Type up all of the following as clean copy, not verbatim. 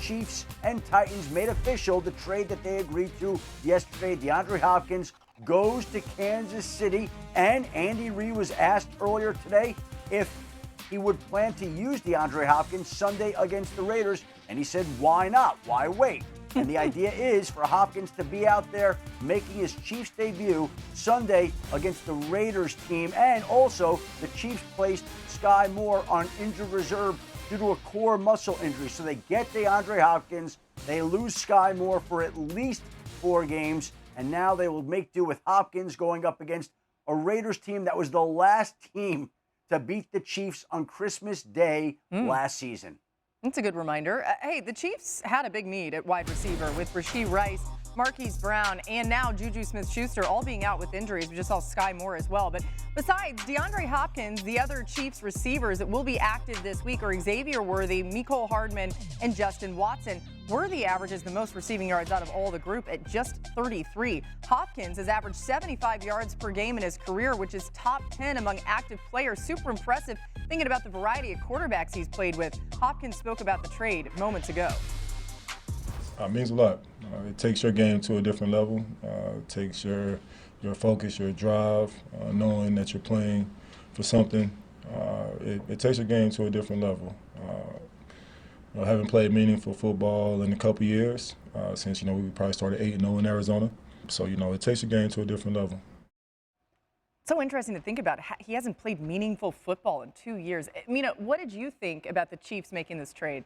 Chiefs and Titans made official the trade that they agreed to yesterday. DeAndre Hopkins goes to Kansas City, and Andy Reid was asked earlier today if he would plan to use DeAndre Hopkins Sunday against the Raiders, and he said, why not? Why wait? And the idea is for Hopkins to be out there making his Chiefs debut Sunday against the Raiders team. And also, the Chiefs placed Sky Moore on injured reserve due to a core muscle injury. So they get DeAndre Hopkins. They lose Sky Moore for at least 4 games. And now they will make do with Hopkins going up against a Raiders team that was the last team to beat the Chiefs on Christmas Day last season. That's a good reminder. Hey, the Chiefs had a big need at wide receiver with Rashee Rice, Marquise Brown, and now Juju Smith-Schuster all being out with injuries. We just saw Sky Moore as well. But besides DeAndre Hopkins, the other Chiefs receivers that will be active this week are Xavier Worthy, Mecole Hardman, and Justin Watson. Worthy averages the most receiving yards out of all the group at just 33. Hopkins has averaged 75 yards per game in his career, which is top 10 among active players. Super impressive thinking about the variety of quarterbacks he's played with. Hopkins spoke about the trade moments ago. It means a lot. It takes your game to a different level. It takes your focus, your drive, knowing that you're playing for something. It takes your game to a different level. I haven't played meaningful football in a couple years since, we probably started 8-0 in Arizona. So, it takes your game to a different level. So interesting to think about. He hasn't played meaningful football in 2 years. Mina, what did you think about the Chiefs making this trade?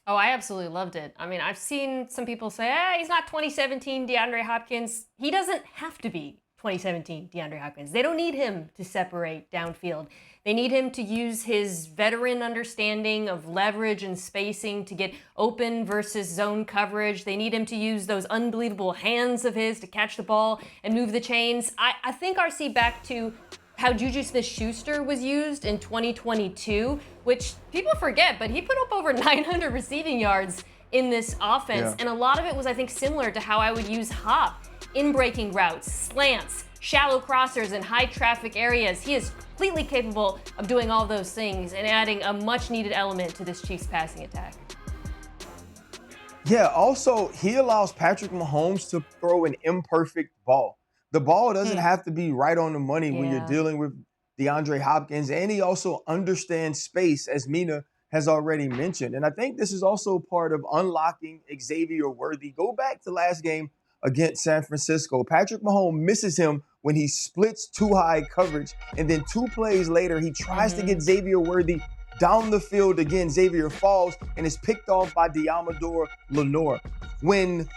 Oh, I absolutely loved it. I mean, I've seen some people say, he's not 2017 DeAndre Hopkins. He doesn't have to be 2017 DeAndre Hopkins. They don't need him to separate downfield. They need him to use his veteran understanding of leverage and spacing to get open versus zone coverage. They need him to use those unbelievable hands of his to catch the ball and move the chains. I think RC back to how Juju Smith-Schuster was used in 2022, which people forget, but he put up over 900 receiving yards in this offense. Yeah. And a lot of it was, I think, similar to how I would use Hop in breaking routes, slants, shallow crossers in high traffic areas. He is completely capable of doing all those things and adding a much needed element to this Chiefs passing attack. Yeah, also, he allows Patrick Mahomes to throw an imperfect ball. The ball doesn't have to be right on the money when you're dealing with DeAndre Hopkins. And he also understands space, as Mina has already mentioned. And I think this is also part of unlocking Xavier Worthy. Go back to last game against San Francisco. Patrick Mahomes misses him when he splits too high coverage. And then 2 plays later, he tries to get Xavier Worthy down the field again. Xavier falls and is picked off by Deommodore Lenoir. When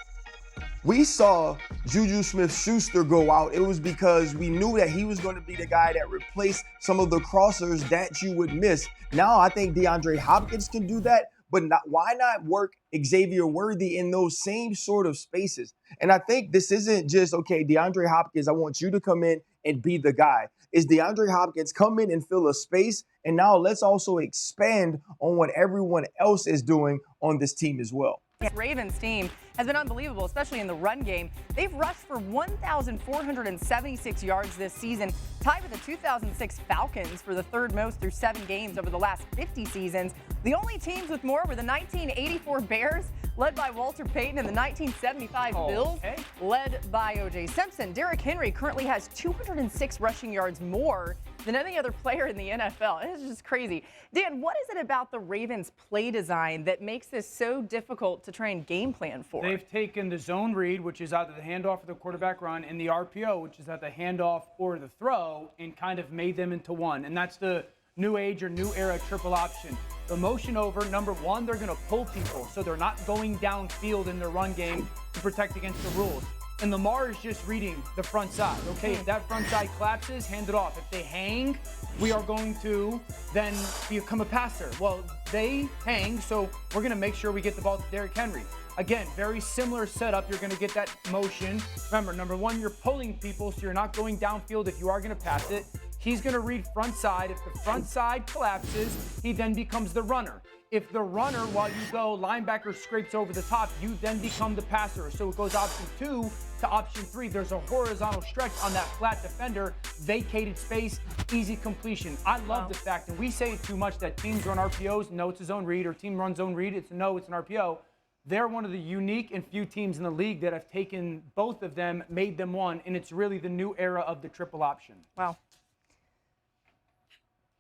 we saw Juju Smith-Schuster go out, it was because we knew that he was going to be the guy that replaced some of the crossers that you would miss. Now I think DeAndre Hopkins can do that, but why not work Xavier Worthy in those same sort of spaces? And I think this isn't just, okay, DeAndre Hopkins, I want you to come in and be the guy. Is DeAndre Hopkins come in and fill a space? And now let's also expand on what everyone else is doing on this team as well. The Ravens team has been unbelievable, especially in the run game. They've rushed for 1,476 yards this season, tied with the 2006 Falcons for the 3rd most through 7 games over the last 50 seasons. The only teams with more were the 1984 Bears, led by Walter Payton, and the 1975 Bills, led by O.J. Simpson. Derrick Henry currently has 206 rushing yards more than any other player in the NFL. It's just crazy. Dan, what is it about the Ravens' play design that makes this so difficult to try and game plan for? They've taken the zone read, which is either the handoff or the quarterback run, and the RPO, which is at the handoff or the throw, and kind of made them into one. And that's the new age or new era triple option. The motion over, number one, they're going to pull people, so they're not going downfield in their run game to protect against the rules. And Lamar is just reading the front side. Okay, if that front side collapses, hand it off. If they hang, we are going to then become a passer. Well, they hang, so we're going to make sure we get the ball to Derrick Henry. Again, very similar setup. You're going to get that motion. Remember, number one, you're pulling people, so you're not going downfield if you are going to pass it. He's going to read front side. If the front side collapses, he then becomes the runner. If the runner, while you go, linebacker scrapes over the top, you then become the passer. So it goes option 2 to option 3. There's a horizontal stretch on that flat defender, vacated space, easy completion. I love the fact, and we say it too much, that teams run RPOs, no, it's a zone read, or team runs zone read, it's no, it's an RPO. They're one of the unique and few teams in the league that have taken both of them, made them one, and it's really the new era of the triple option. Wow.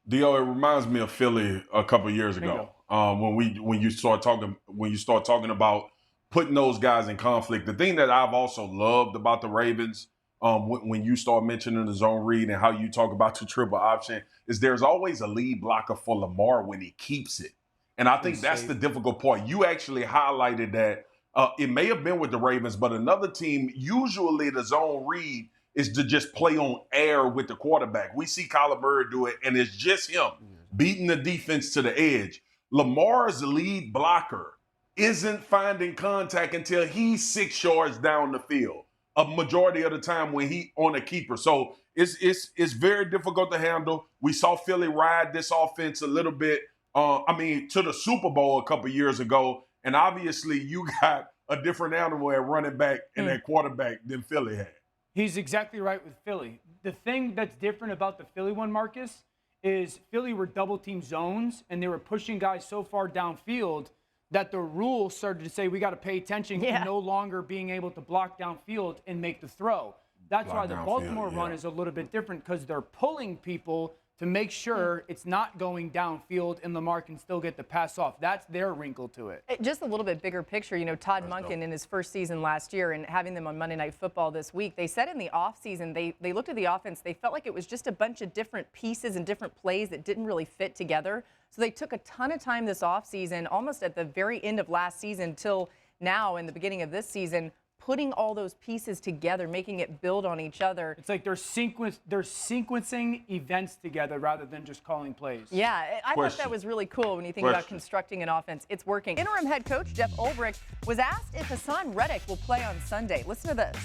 Dio, it reminds me of Philly a couple years ago. When you start talking about putting those guys in conflict. The thing that I've also loved about the Ravens, when you start mentioning the zone read and how you talk about the triple option, is there's always a lead blocker for Lamar when he keeps it. And I think that's the difficult part. You actually highlighted that. It may have been with the Ravens, but another team, usually the zone read is to just play on air with the quarterback. We see Kyler Murray do it, and it's just him beating the defense to the edge. Lamar's lead blocker isn't finding contact until he's 6 yards down the field, a majority of the time when he on a keeper. So it's very difficult to handle. We saw Philly ride this offense a little bit, to the Super Bowl a couple years ago, and obviously you got a different animal at running back and at quarterback than Philly had. He's exactly right with Philly. The thing that's different about the Philly one, Marcus, is Philly were double-team zones, and they were pushing guys so far downfield that the rules started to say we got to pay attention to no longer being able to block downfield and make the throw. That's why the Baltimore run is a little bit different, because they're pulling people to make sure it's not going downfield and Lamar can still get the pass off. That's their wrinkle to it. Just a little bit bigger picture, Todd Monken in his first season last year and having them on Monday Night Football this week, they said in the offseason, they looked at the offense, they felt like it was just a bunch of different pieces and different plays that didn't really fit together. So they took a ton of time this offseason, almost at the very end of last season till now in the beginning of this season, putting all those pieces together, making it build on each other. It's like they're sequencing events together rather than just calling plays. Yeah, I thought that was really cool when you think about constructing an offense. It's working. Interim head coach Jeff Ulbrich was asked if Hassan Reddick will play on Sunday. Listen to this.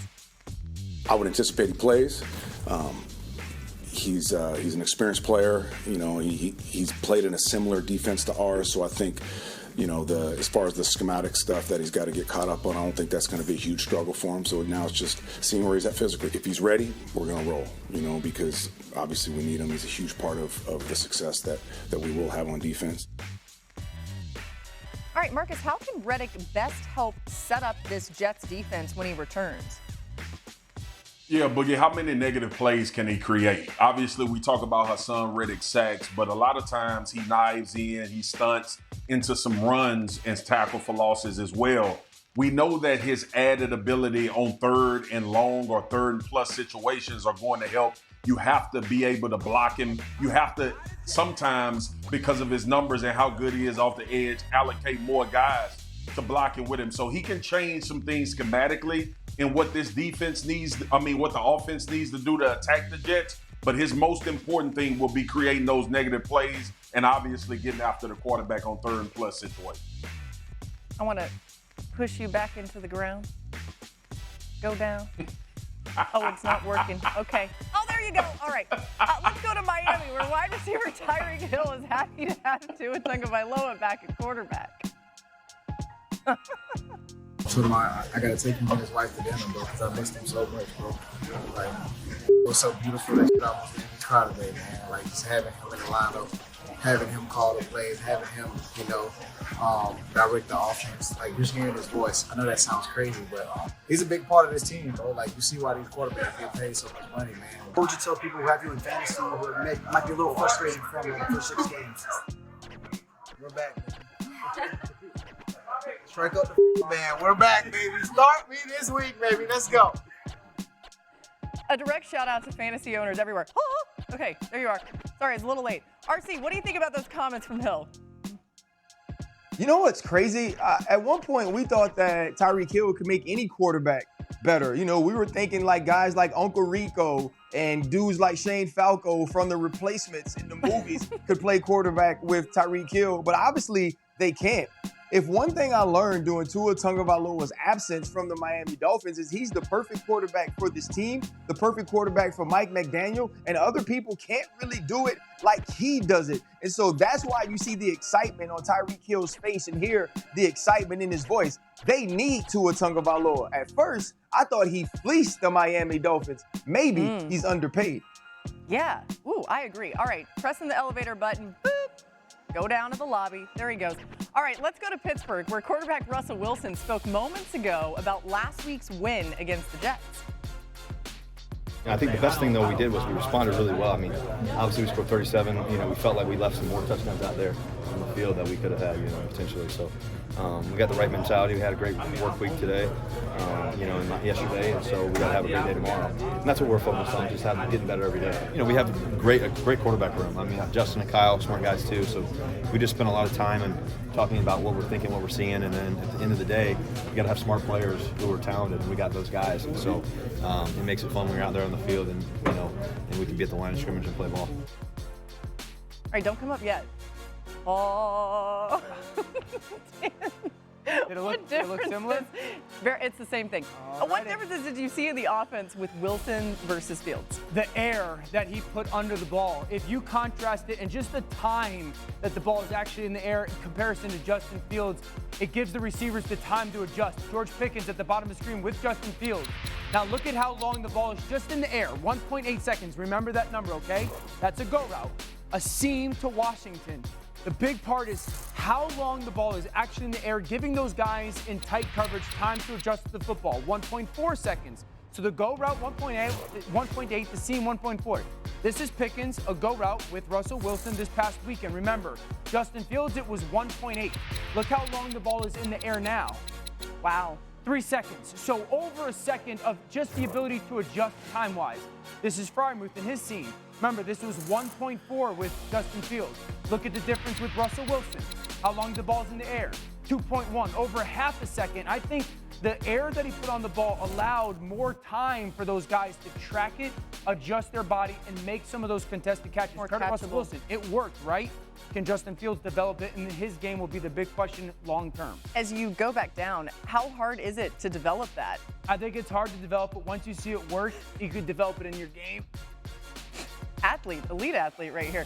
I would anticipate he plays. He's an experienced player. He's played in a similar defense to ours, so I think as far as the schematic stuff that he's got to get caught up on, I don't think that's going to be a huge struggle for him. So now it's just seeing where he's at physically. If he's ready, we're going to roll, because obviously we need him. He's a huge part of the success that we will have on defense. All right, Marcus, how can Reddick best help set up this Jets defense when he returns? Yeah, Boogie, how many negative plays can he create? Obviously, we talk about Hassan Reddick sacks, but a lot of times he knives in, he stunts into some runs and tackle for losses as well. We know that his added ability on 3rd and long or 3rd and plus situations are going to help. You have to be able to block him. You have to sometimes, because of his numbers and how good he is off the edge, allocate more guys to block it with him. So he can change some things schematically in what this defense needs, what the offense needs to do to attack the Jets. But his most important thing will be creating those negative plays and obviously getting after the quarterback on 3rd and plus situations. I want to push you back into the ground. Go down. Oh, it's not working. Okay. Oh, there you go. All right. Let's go to Miami, where wide receiver Tyreek Hill is happy to have Tua Tagovailoa back at quarterback. So I gotta take him and his wife to dinner, bro, because I missed him so much, bro. Like, it was so beautiful that shit almost made me cry today, man. Like, just having him in the lineup, having him call the plays, having him, direct the offense. Like, just hearing his voice. I know that sounds crazy, but he's a big part of this team, bro. Like, you see why these quarterbacks get paid so much money, man. What would you tell people who have you in fantasy who might be a little frustrated from the first 6 games? We're back, man. Strike up the man. We're back, baby. Start me this week, baby. Let's go. A direct shout out to fantasy owners everywhere. Okay, there you are. Sorry, it's a little late. RC, what do you think about those comments from Hill? You know what's crazy? At one point, we thought that Tyreek Hill could make any quarterback better. We were thinking like guys like Uncle Rico and dudes like Shane Falco from The Replacements in the movies could play quarterback with Tyreek Hill, but obviously they can't. If one thing I learned during Tua Tagovailoa's absence from the Miami Dolphins is he's the perfect quarterback for this team, the perfect quarterback for Mike McDaniel, and other people can't really do it like he does it. And so that's why you see the excitement on Tyreek Hill's face and hear the excitement in his voice. They need Tua Tagovailoa. At first, I thought he fleeced the Miami Dolphins. Maybe he's underpaid. Yeah. Ooh, I agree. All right, pressing the elevator button. Boop. Go down to the lobby. There he goes. All right, let's go to Pittsburgh, where quarterback Russell Wilson spoke moments ago about last week's win against the Jets. I think the best thing, though, we did was we responded really well. I mean, obviously we scored 37. You know, we felt like we left some more touchdowns out there on the field that we could have had, you know, potentially. So we got the right mentality. We had a great work week today, you know, and yesterday, and so we got to have a great day tomorrow. And that's what we're focused on, just getting better every day. You know, we have a great quarterback room. I mean, Justin and Kyle, smart guys too. So we just spent a lot of time and talking about what we're thinking, what we're seeing, and then at the end of the day, we got to have smart players who are talented, and we got those guys. And so it makes it fun when you're out there on the field, and you know, and we can be at the line of scrimmage and play ball. All right, don't come up yet. Oh. Did it look similar? It's the same thing. What differences did you see in the offense with Wilson versus Fields? The air that he put under the ball. If you contrast it and just the time that the ball is actually in the air in comparison to Justin Fields, it gives the receivers the time to adjust. George Pickens at the bottom of the screen with Justin Fields. Now look at how long the ball is just in the air, 1.8 seconds. Remember that number, okay? That's a go route. A seam to Washington. The big part is how long the ball is actually in the air, giving those guys in tight coverage time to adjust to the football, 1.4 seconds. So the go route 1.8, the seam 1.4. This is Pickens, a go route with Russell Wilson this past weekend. Remember, Justin Fields, it was 1.8. Look how long the ball is in the air now. Wow. 3 seconds. So over a second of just the ability to adjust time-wise. This is Frymuth in his seam. Remember, this was 1.4 with Justin Fields. Look at the difference with Russell Wilson. How long the ball's in the air? 2.1, over half a second. I think the air that he put on the ball allowed more time for those guys to track it, adjust their body, and make some of those contested catches. Russell Wilson, it worked, right? Can Justin Fields develop it? And his game will be the big question long term. As you go back down, how hard is it to develop that? I think it's hard to develop, but once you see it work, you could develop it in your game. Athlete, elite athlete right here.